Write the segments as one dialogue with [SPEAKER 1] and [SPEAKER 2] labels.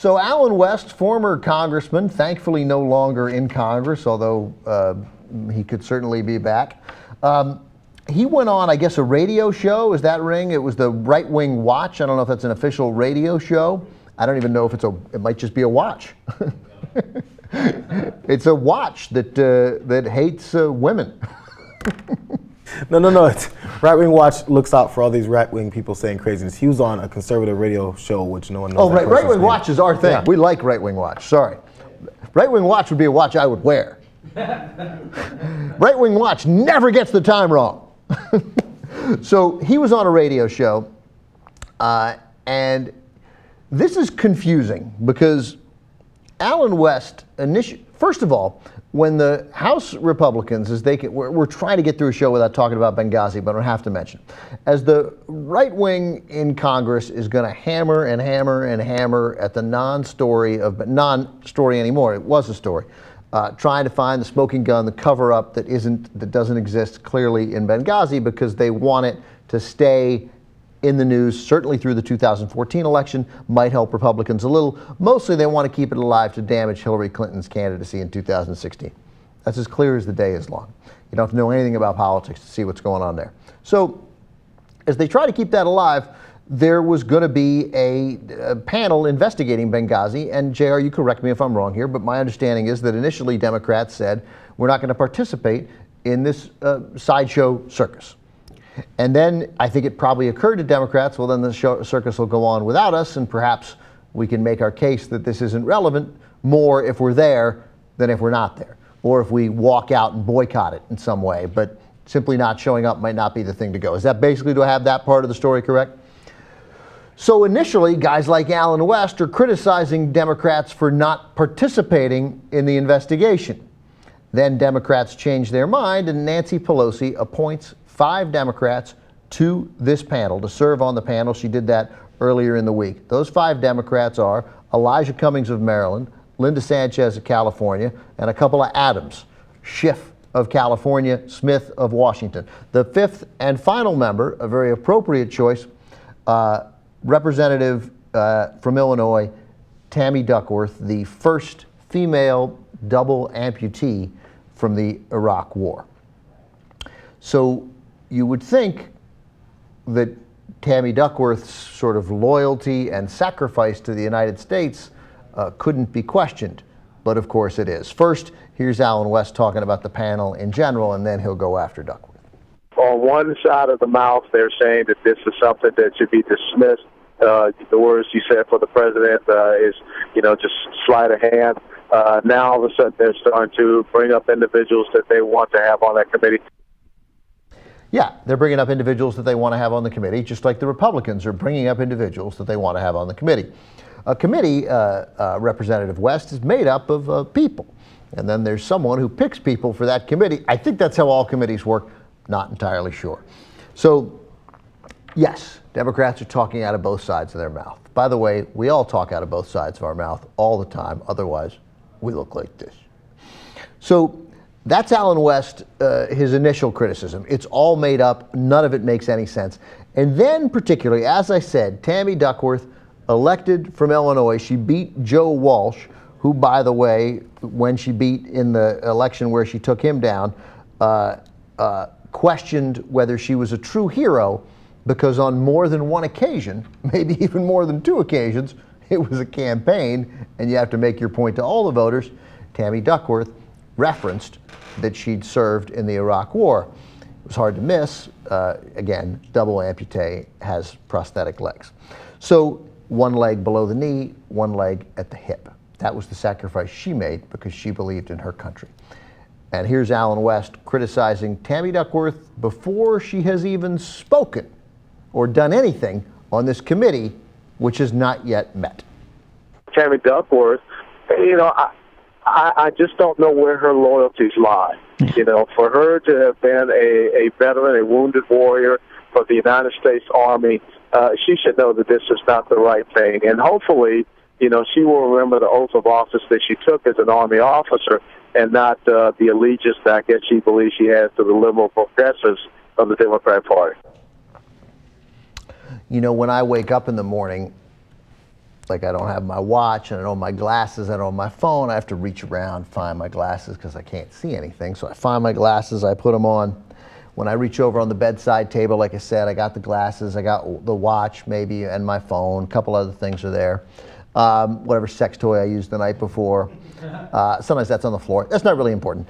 [SPEAKER 1] So Allan West, former congressman, thankfully no longer in Congress, although he could certainly be back. He went on, I guess, a radio show. Is that ring? It was the Right Wing Watch. I don't know if that's an official radio show. I don't even know if it might just be a watch. It's a watch that hates women.
[SPEAKER 2] No. It's Right Wing Watch looks out for all these right wing people saying craziness. He was on a conservative radio show, which no one knows.
[SPEAKER 1] Oh, Right Wing Watch is our thing. Yeah. We like Right Wing Watch. Sorry. Right Wing Watch would be a watch I would wear. Right Wing Watch never gets the time wrong. So he was on a radio show, and this is confusing because Allan West first of all, when the House Republicans, we're trying to get through a show without talking about Benghazi, but I have to mention, as the right wing in Congress is going to hammer and hammer and hammer at the non-story anymore, it was a story, trying to find the smoking gun, the cover-up that doesn't exist clearly in Benghazi because they want it to stay in the news, certainly through the 2014 election, might help Republicans a little. Mostly they want to keep it alive to damage Hillary Clinton's candidacy in 2016. That's as clear as the day is long. You don't have to know anything about politics to see what's going on there. So as they try to keep that alive, there was going to be a panel investigating Benghazi, and JR, you correct me if I'm wrong here, but my understanding is that initially Democrats said, we're not going to participate in this sideshow circus. And then I think it probably occurred to Democrats, well, then the circus will go on without us, and perhaps we can make our case that this isn't relevant more if we're there than if we're not there, or if we walk out and boycott it in some way. But simply not showing up might not be the thing to go. Is that basically, to have that part of the story correct? So initially, guys like Allan West are criticizing Democrats for not participating in the investigation. Then Democrats change their mind, and Nancy Pelosi appoints 5 Democrats to this panel, to serve on the panel. She did that earlier in the week. Those 5 Democrats are Elijah Cummings of Maryland, Linda Sanchez of California, and a couple of Adams, Schiff of California, Smith of Washington. The 5th and final member, a very appropriate choice, Representative from Illinois, Tammy Duckworth, the first female double amputee from the Iraq War. So you would think that Tammy Duckworth's sort of loyalty and sacrifice to the United States couldn't be questioned, but of course it is. First, here's Allan West talking about the panel in general, and then he'll go after Duckworth.
[SPEAKER 3] On one side of the mouth, they're saying that this is something that should be dismissed. The words you said for the president is, just sleight of hand. Now all of a sudden they're starting to bring up individuals that they want to have on that committee.
[SPEAKER 1] Yeah, they're bringing up individuals that they want to have on the committee, just like the Republicans are bringing up individuals that they want to have on the committee. A committee, Representative West, is made up of people. And then there's someone who picks people for that committee. I think that's how all committees work. Not entirely sure. So, yes, Democrats are talking out of both sides of their mouth. By the way, we all talk out of both sides of our mouth all the time. Otherwise, we look like this. So that's Allan West, his initial criticism. It's all made up. None of it makes any sense. And then particularly, as I said, Tammy Duckworth, elected from Illinois, she beat Joe Walsh, who, by the way, when she beat in the election where she took him down, questioned whether she was a true hero, because on more than one occasion, maybe even more than 2 occasions, it was a campaign, and you have to make your point to all the voters. Tammy Duckworth referenced that she'd served in the Iraq War. It was hard to miss. Again, double amputee, has prosthetic legs. So 1 leg below the knee, 1 leg at the hip. That was the sacrifice she made because she believed in her country. And here's Allan West criticizing Tammy Duckworth before she has even spoken or done anything on this committee, which has not yet met.
[SPEAKER 3] Tammy Duckworth, I just don't know where her loyalties lie. For her to have been a veteran, a wounded warrior for the United States Army, she should know that this is not the right thing. And hopefully, she will remember the oath of office that she took as an Army officer, and not the allegiance that I guess she believes she has to the liberal progressives of the Democratic Party.
[SPEAKER 1] When I wake up in the morning, Like I don't have my watch, and I don't have my glasses, I don't have my phone. I have to reach around, find my glasses because I can't see anything. So I find my glasses, I put them on. When I reach over on the bedside table, like I said, I got the glasses, I got the watch maybe, and my phone. A couple other things are there. Whatever sex toy I used the night before. Sometimes that's on the floor. That's not really important.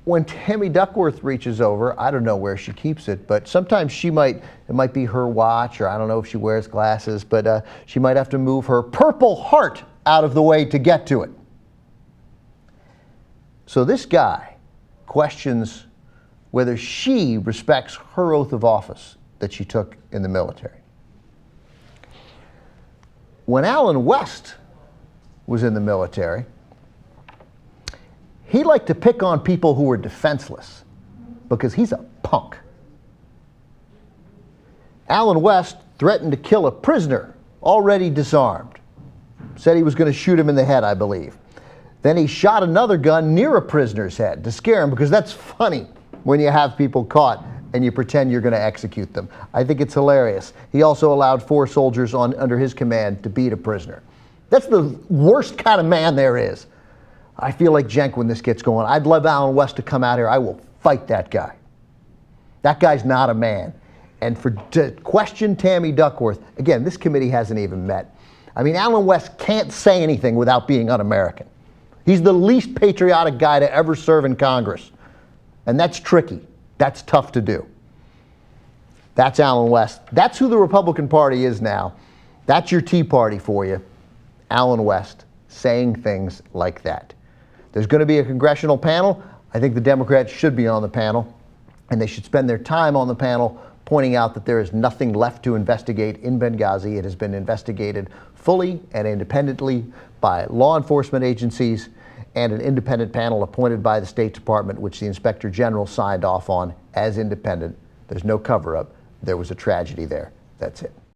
[SPEAKER 1] When Tammy Duckworth reaches over, I don't know where she keeps it, but sometimes it might be her watch, or I don't know if she wears glasses, but she might have to move her Purple Heart out of the way to get to it. So this guy questions whether she respects her oath of office that she took in the military. When Allan West was in the military, he liked to pick on people who were defenseless because he's a punk. Allan West threatened to kill a prisoner already disarmed. Said he was going to shoot him in the head, I believe. Then he shot another gun near a prisoner's head to scare him, because that's funny when you have people caught and you pretend you're going to execute them. I think it's hilarious. He also allowed 4 soldiers under his command to beat a prisoner. That's the worst kind of man there is. I feel like Cenk when this gets going. I'd love Allan West to come out here. I will fight that guy. That guy's not a man. And to question Tammy Duckworth, again, this committee hasn't even met. I mean, Allan West can't say anything without being un-American. He's the least patriotic guy to ever serve in Congress. And that's tricky. That's tough to do. That's Allan West. That's who the Republican Party is now. That's your Tea Party for you. Allan West saying things like that. There's going to be a congressional panel. I think the Democrats should be on the panel, and they should spend their time on the panel pointing out that there is nothing left to investigate in Benghazi. It has been investigated fully and independently by law enforcement agencies and an independent panel appointed by the State Department, which the Inspector General signed off on as independent. There's no cover-up. There was a tragedy there. That's it.